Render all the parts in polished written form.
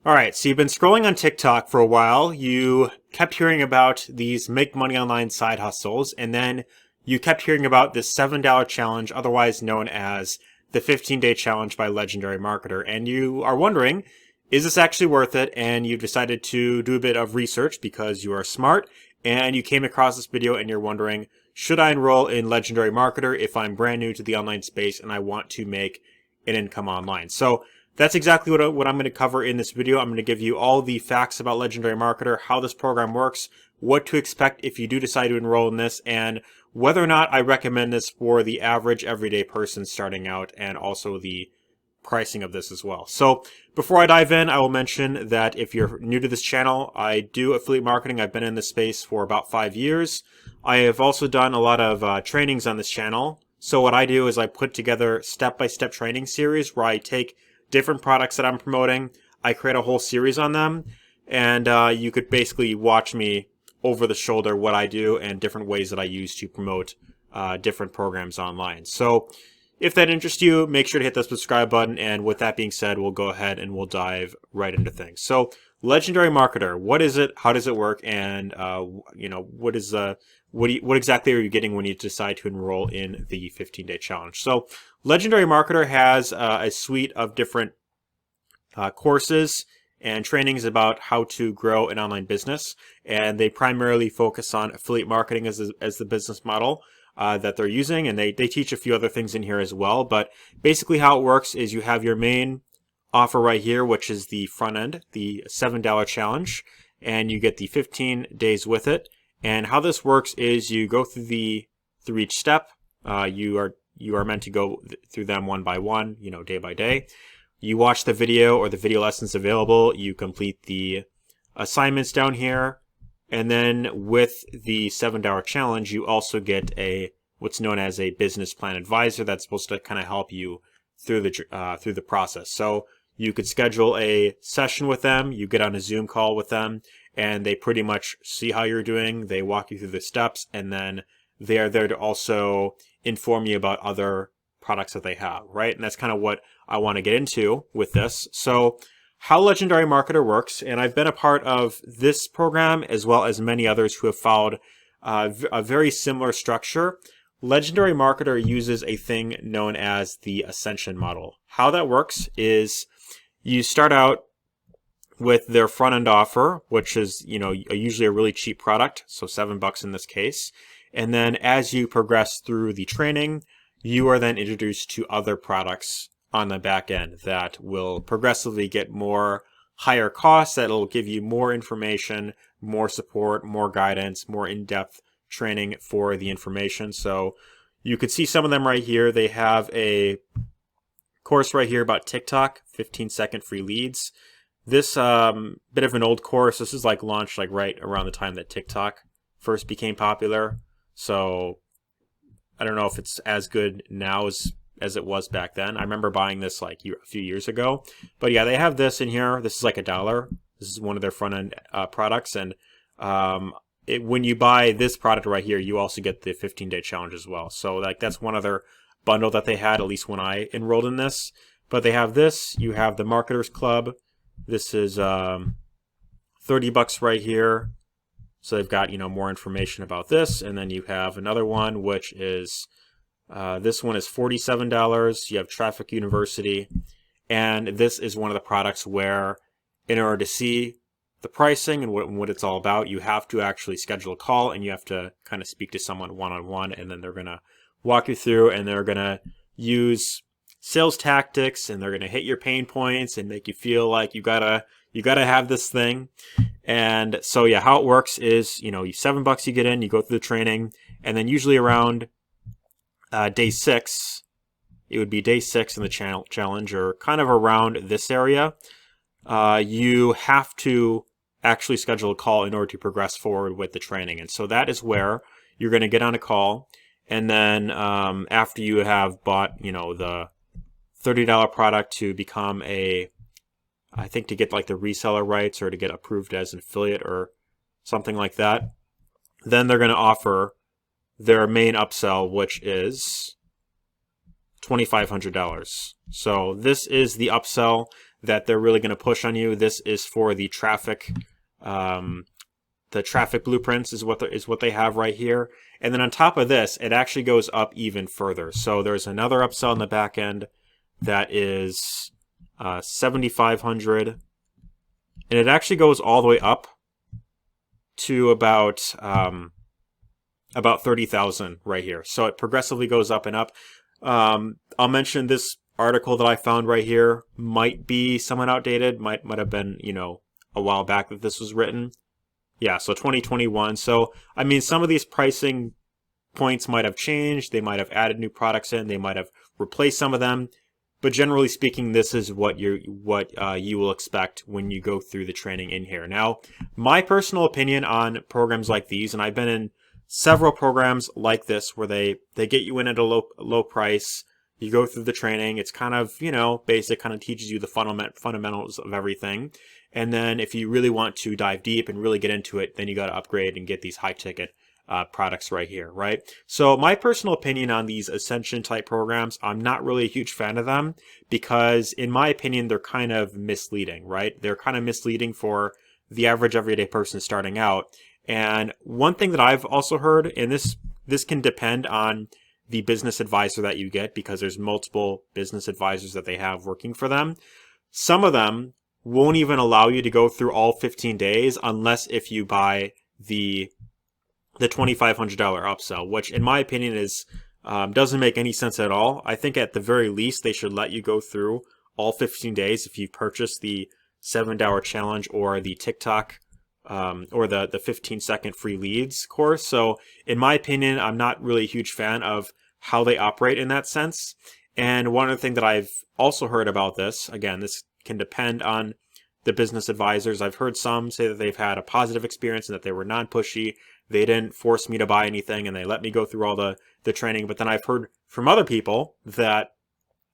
All right, so you've been scrolling on TikTok for a while. You kept hearing about these make money online side hustles, and then you kept hearing about this $7 challenge, otherwise known as the 15-day challenge by Legendary Marketer. And you are wondering, is this actually worth it? And you've decided to do a bit of research because you are smart, and you came across this video and you're wondering, should I enroll in Legendary Marketer if I'm brand new to the online space and I want to make an income online? So that's exactly what I'm going to cover in this video. I'm going to give you all the facts about Legendary Marketer, how this program works, what to expect if you do decide to enroll in this, and whether or not I recommend this for the average everyday person starting out, and also the pricing of this as well. So before I dive in, I will mention that if you're new to this channel, I do affiliate marketing. I've been in this space for about 5 years. I have also done a lot of trainings on this channel. So what I do is I put together step-by-step training series where I take different products that I'm promoting. I create a whole series on them, and you could basically watch me over the shoulder what I do and different ways that I use to promote different programs online. So if that interests you, make sure to hit the subscribe button. And with that being said, we'll go ahead and we'll dive right into things. So Legendary Marketer, what is it? How does it work? And what exactly are you getting when you decide to enroll in the 15-day challenge? So Legendary Marketer has a suite of different courses and trainings about how to grow an online business, and they primarily focus on affiliate marketing as the business model that they're using, and they teach a few other things in here as well. But basically how it works is you have your main offer right here, which is the front end, the $7 challenge, and you get the 15 days with it. And how this works is you go through each step. You are meant to go through them one by one, day by day. You watch the video or the video lessons available. You complete the assignments down here. And then with the $7 challenge, you also get what's known as a business plan advisor that's supposed to kind of help you through the process. So you could schedule a session with them. You get on a Zoom call with them, and they pretty much see how you're doing. They walk you through the steps, and then they are there to also inform you about other products that they have, right? And that's kind of what I want to get into with this. So how Legendary Marketer works, and I've been a part of this program as well as many others who have followed a very similar structure. Legendary Marketer uses a thing known as the Ascension model. How that works is you start out with their front end offer, which is usually a really cheap product, so $7 in this case. And then as you progress through the training, you are then introduced to other products on the back end that will progressively get more higher costs, that'll give you more information, more support, more guidance, more in-depth training for the information. So you could see some of them right here. They have a course right here about TikTok, 15-second free leads. This bit of an old course. This is launched right around the time that TikTok first became popular. So I don't know if it's as good now as it was back then. I remember buying this a few years ago. But yeah, they have this in here. This is $1. This is one of their front end products, and when you buy this product right here, you also get the 15-day challenge as well. So that's one other bundle that they had, at least when I enrolled in this. But they have this. You have the Marketers Club. This is $30 right here. So they've got more information about this, and then you have another one which is this one is $47. You have Traffic University, and this is one of the products where, in order to see the pricing and what it's all about, you have to actually schedule a call, and you have to kind of speak to someone one-on-one, and then they're going to walk you through, and they're going to use sales tactics, and they're going to hit your pain points and make you feel like you gotta have this thing. And so yeah, how it works is $7 you get in, you go through the training, and then usually around day 6, it would be day 6 in the challenge, or kind of around this area, you have to actually schedule a call in order to progress forward with the training. And so that is where you're going to get on a call, and then after you have bought the $30 product to become I think to get the reseller rights or to get approved as an affiliate or something like that, then they're going to offer their main upsell, which is $2,500. So this is the upsell that they're really going to push on you. This is for the traffic blueprints is what they have right here. And then on top of this, it actually goes up even further. So there's another upsell in the back end that is 7,500, and it actually goes all the way up to about 30,000 right here. So it progressively goes up and up. I'll mention this article that I found right here might be somewhat outdated. Might have been, you know, a while back that this was written. Yeah, so 2021. So, I mean, some of these pricing points might have changed. They might have added new products in. They might have replaced some of them. But generally speaking, this is what you will expect when you go through the training in here. Now, my personal opinion on programs like these, and I've been in several programs like this where they get you in at a low price. You go through the training. It's kind of, you know, basic, kind of teaches you the fundamentals of everything. And then if you really want to dive deep and really get into it, then you got to upgrade and get these high ticket products right here, right? So my personal opinion on these Ascension type programs, I'm not really a huge fan of them because in my opinion, they're kind of misleading, right? They're kind of misleading for the average everyday person starting out. And one thing that I've also heard, and this can depend on the business advisor that you get because there's multiple business advisors that they have working for them. Some of them won't even allow you to go through all 15 days unless if you buy the $2,500 upsell, which in my opinion is doesn't make any sense at all. I think at the very least they should let you go through all 15 days if you purchase the $7 challenge or the TikTok or the 15-second free leads course. So in my opinion, I'm not really a huge fan of how they operate in that sense. And one other thing that I've also heard about this, again, this can depend on the business advisors. I've heard some say that they've had a positive experience and that they were non-pushy. They didn't force me to buy anything and they let me go through all the training. But then I've heard from other people that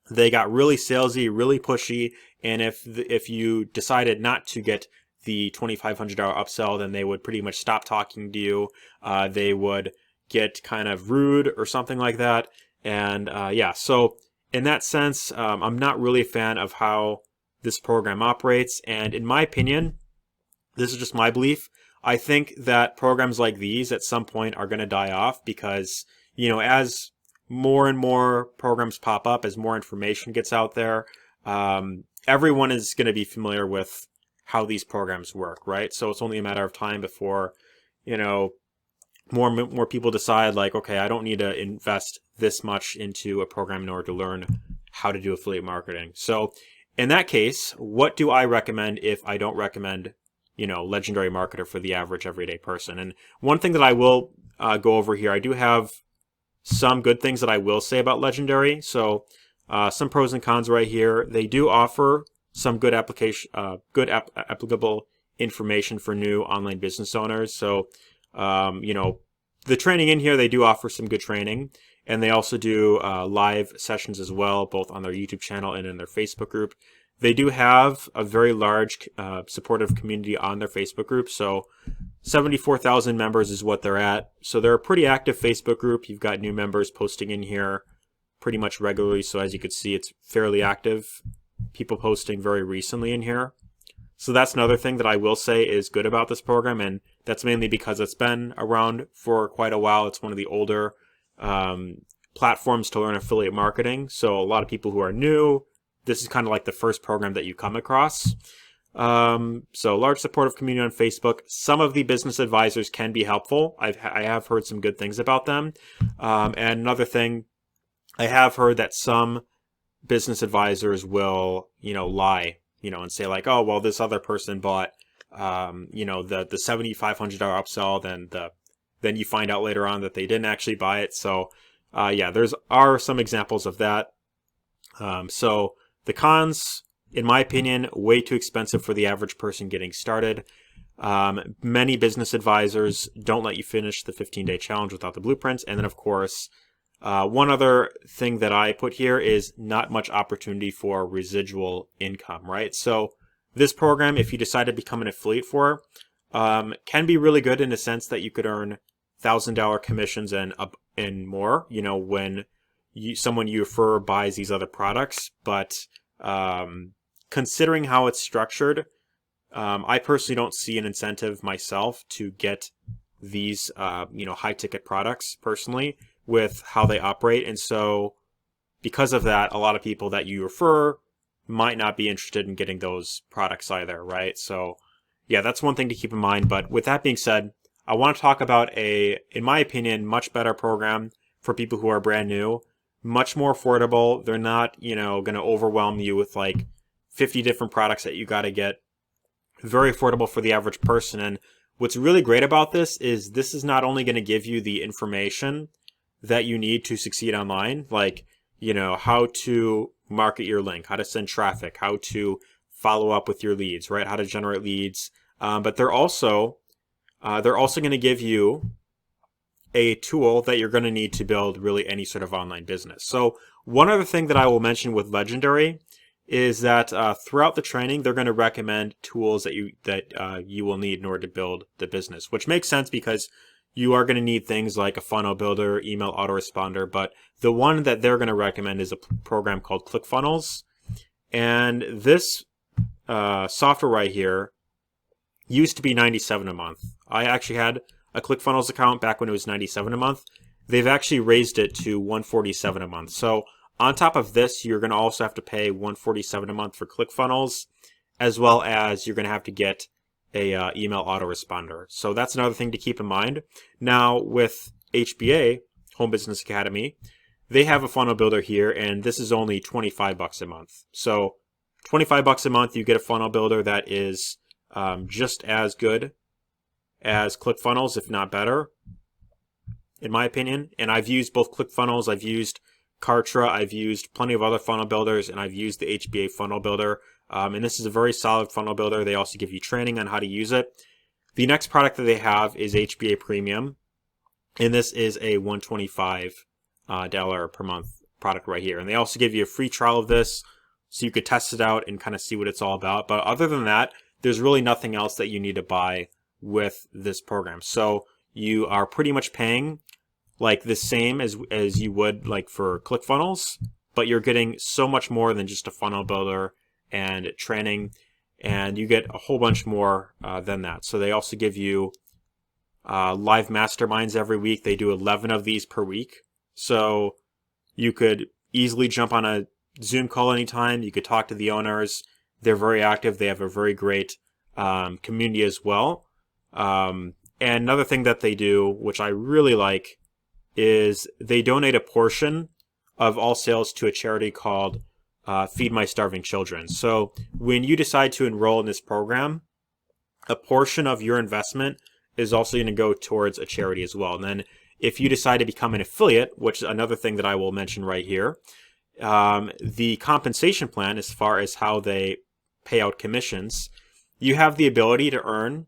they got really salesy, really pushy. And if you decided not to get the $2,500 upsell, then they would pretty much stop talking to you. They would get kind of rude or something like that. And yeah, so in that sense, I'm not really a fan of how this program operates. And in my opinion, this is just my belief, I think that programs like these at some point are going to die off because, you know, as more and more programs pop up, as more information gets out there, everyone is going to be familiar with how these programs work, right? So it's only a matter of time before, you know, more people decide like, okay, I don't need to invest this much into a program in order to learn how to do affiliate marketing. So in that case, what do I recommend if I don't recommend, you know, Legendary Marketer for the average everyday person? And one thing that I will go over here, I do have some good things that I will say about Legendary. So some pros and cons right here. They do offer some good applicable information for new online business owners. So, you know, the training in here, they do offer some good training. And they also do live sessions as well, both on their YouTube channel and in their Facebook group. They do have a very large supportive community on their Facebook group. So 74,000 members is what they're at. So they're a pretty active Facebook group. You've got new members posting in here pretty much regularly. So as you can see, it's fairly active. People posting very recently in here. So that's another thing that I will say is good about this program. And that's mainly because it's been around for quite a while. It's one of the older platforms to learn affiliate marketing. So a lot of people who are new, this is kind of like the first program that you come across. So large supportive community on Facebook. Some of the business advisors can be helpful. I have heard some good things about them. And another thing, I have heard that some business advisors will, you know, lie, you know, and say like, oh, well, this other person bought, you know, the $7,500 upsell, then you find out later on that they didn't actually buy it. So, yeah, are some examples of that. So the cons, in my opinion, way too expensive for the average person getting started. Many business advisors don't let you finish the 15-day challenge without the blueprints. And then, of course, one other thing that I put here is not much opportunity for residual income, right? So this program, if you decide to become an affiliate for, can be really good in the sense that you could earn $1,000 commissions and more, you know, when someone you refer buys these other products. But considering how it's structured, I personally don't see an incentive myself to get these, high ticket products personally with how they operate. And so because of that, a lot of people that you refer might not be interested in getting those products either, right? So yeah, that's one thing to keep in mind. But with that being said, I want to talk about in my opinion, much better program for people who are brand new, much more affordable. They're not, going to overwhelm you with like 50 different products that you got to get. Very affordable for the average person. And what's really great about this is not only going to give you the information that you need to succeed online, like, how to market your link, how to send traffic, how to follow up with your leads, right? How to generate leads. But they're also going to give you a tool that you're going to need to build really any sort of online business. So one other thing that I will mention with Legendary is that throughout the training, they're going to recommend tools that you will need in order to build the business, which makes sense because you are going to need things like a funnel builder, email autoresponder, but the one that they're going to recommend is a program called ClickFunnels. And this software right here used to be $97 a month. I actually had a ClickFunnels account back when it was $97 a month. They've actually raised it to $147 a month. So on top of this, you're going to also have to pay $147 a month for ClickFunnels, as well as you're going to have to get a email autoresponder. So that's another thing to keep in mind. Now with HBA, Home Business Academy, they have a funnel builder here, and this is only $25 a month. So $25 a month, you get a funnel builder that is just as good as ClickFunnels, if not better, in my opinion. And I've used both ClickFunnels, I've used Kartra, I've used plenty of other funnel builders, and I've used the HBA funnel builder. And this is a very solid funnel builder. They also give you training on how to use it. The next product that they have is HBA Premium, and this is a $125 per month product right here. And they also give you a free trial of this, so you could test it out and kind of see what it's all about. But other than that, there's really nothing else that you need to buy with this program. So you are pretty much paying like the same as you would like for ClickFunnels, but you're getting so much more than just a funnel builder and training, and you get a whole bunch more than that. So they also give you live masterminds every week. They do 11 of these per week. So you could easily jump on a Zoom call anytime. You could talk to the owners. They're very active. They have a very great community as well. And another thing that they do, which I really like, is they donate a portion of all sales to a charity called Feed My Starving Children. So when you decide to enroll in this program, a portion of your investment is also going to go towards a charity as well. And then if you decide to become an affiliate, which is another thing that I will mention right here, the compensation plan, as far as how they pay out commissions, you have the ability to earn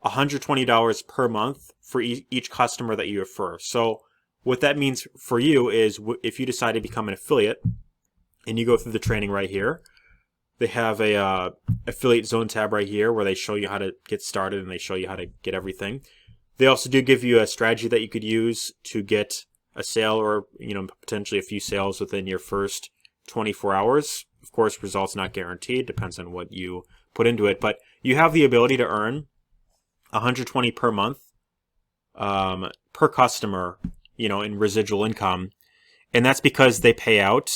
$120 per month for each customer that you refer. So what that means for you is if you decide to become an affiliate and you go through the training right here, they have a affiliate zone tab right here where they show you how to get started and they show you how to get everything. They also do give you a strategy that you could use to get a sale or potentially a few sales within your first 24 hours. Of course, results not guaranteed, depends on what you put into it, but you have the ability to earn $120 per month per customer, in residual income. And that's because they pay out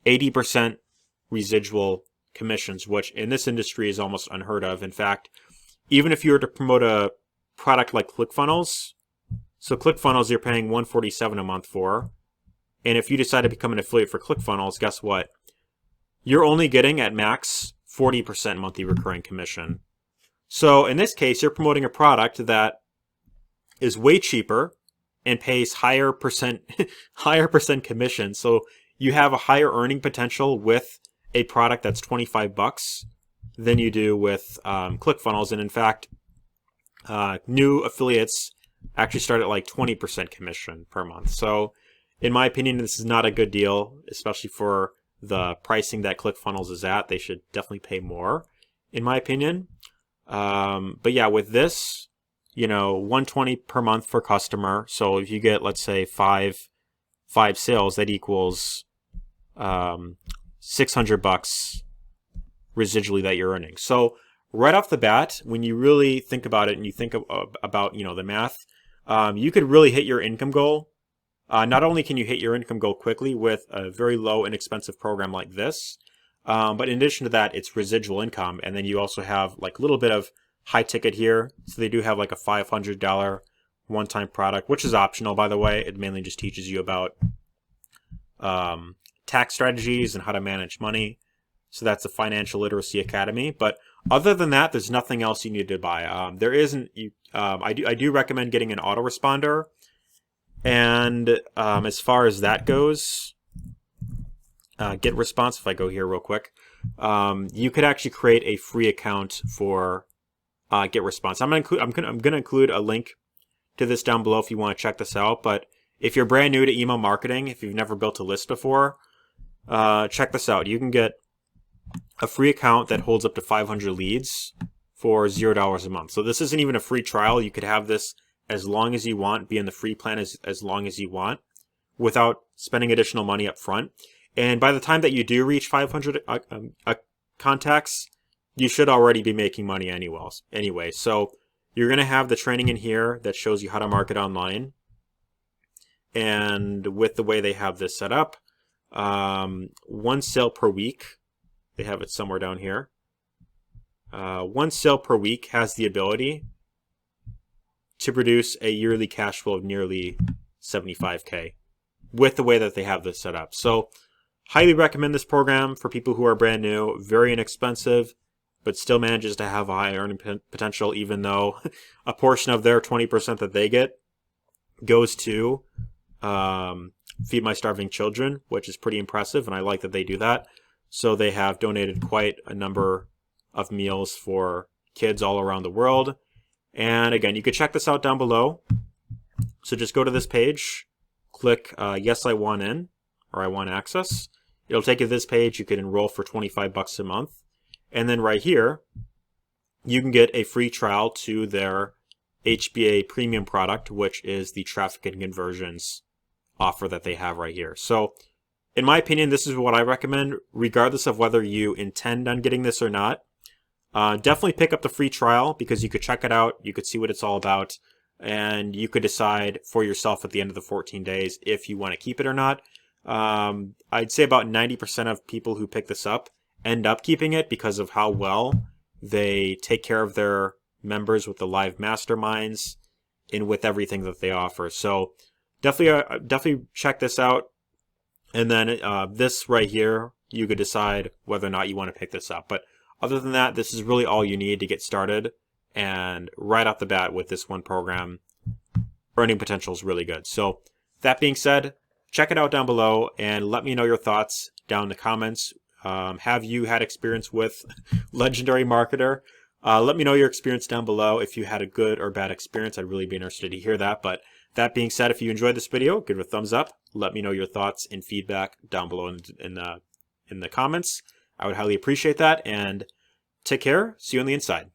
80% residual commissions, which in this industry is almost unheard of. In fact, even if you were to promote a product like ClickFunnels, so ClickFunnels you're paying $147 a month for, and if you decide to become an affiliate for ClickFunnels, guess what? You're only getting at max 40% monthly recurring commission. So in this case, you're promoting a product that is way cheaper and pays higher percent commission. So you have a higher earning potential with a product that's $25 than you do with ClickFunnels. And in fact, new affiliates actually start at like 20% commission per month. So in my opinion, this is not a good deal, especially for the pricing that ClickFunnels is at. They should definitely pay more, in my opinion. But yeah, with this, $120 per month per customer. So if you get, let's say, five sales, that equals $600 residually that you're earning. So right off the bat, when you really think about it and you think about, the math, you could really hit your income goal. Not only can you hit your income goal quickly with a very low, inexpensive program like this, but in addition to that, it's residual income. And then you also have like a little bit of high ticket here. So they do have like a $500 one-time product, which is optional, by the way. It mainly just teaches you about tax strategies and how to manage money. So that's the Financial Literacy Academy. But other than that, there's nothing else you need to buy. There isn't. I do recommend getting an autoresponder. And as far as that goes, GetResponse. If I go here real quick, you could actually create a free account for GetResponse. I'm gonna include a link to this down below if you want to check this out. But if you're brand new to email marketing, if you've never built a list before, check this out. You can get a free account that holds up to 500 leads for $0 a month. So this isn't even a free trial. You could have this as long as you want, be in the free plan as long as you want, without spending additional money up front. And by the time that you do reach 500 contacts, you should already be making money anyway. So you're going to have the training in here that shows you how to market online. And with the way they have this set up, 1 sale per week. They have it somewhere down here. 1 sale per week has the ability to produce a yearly cash flow of nearly 75K with the way that they have this set up. So highly recommend this program for people who are brand new, very inexpensive, but still manages to have a high earning potential, even though a portion of their 20% that they get goes to Feed My Starving Children, which is pretty impressive, and I like that they do that. So they have donated quite a number of meals for kids all around the world. And again, you can check this out down below. So just go to this page, click Yes, I Want In, or I Want Access. It'll take you to this page. You can enroll for $25 a month. And then right here, you can get a free trial to their HBA premium product, which is the traffic and conversions offer that they have right here. So in my opinion, this is what I recommend, regardless of whether you intend on getting this or not. Definitely pick up the free trial because you could check it out. You could see what it's all about. And you could decide for yourself at the end of the 14 days if you want to keep it or not. I'd say about 90% of people who pick this up end up keeping it because of how well they take care of their members with the live masterminds and with everything that they offer. So definitely check this out. And then this right here, you could decide whether or not you want to pick this up. But other than that, this is really all you need to get started. And right off the bat with this one program, earning potential is really good. So that being said, check it out down below and let me know your thoughts down in the comments. Have you had experience with Legendary Marketer? Let me know your experience down below. If you had a good or bad experience, I'd really be interested to hear that. But that being said, if you enjoyed this video, give it a thumbs up. Let me know your thoughts and feedback down below in the comments. I would highly appreciate that. And take care. See you on the inside.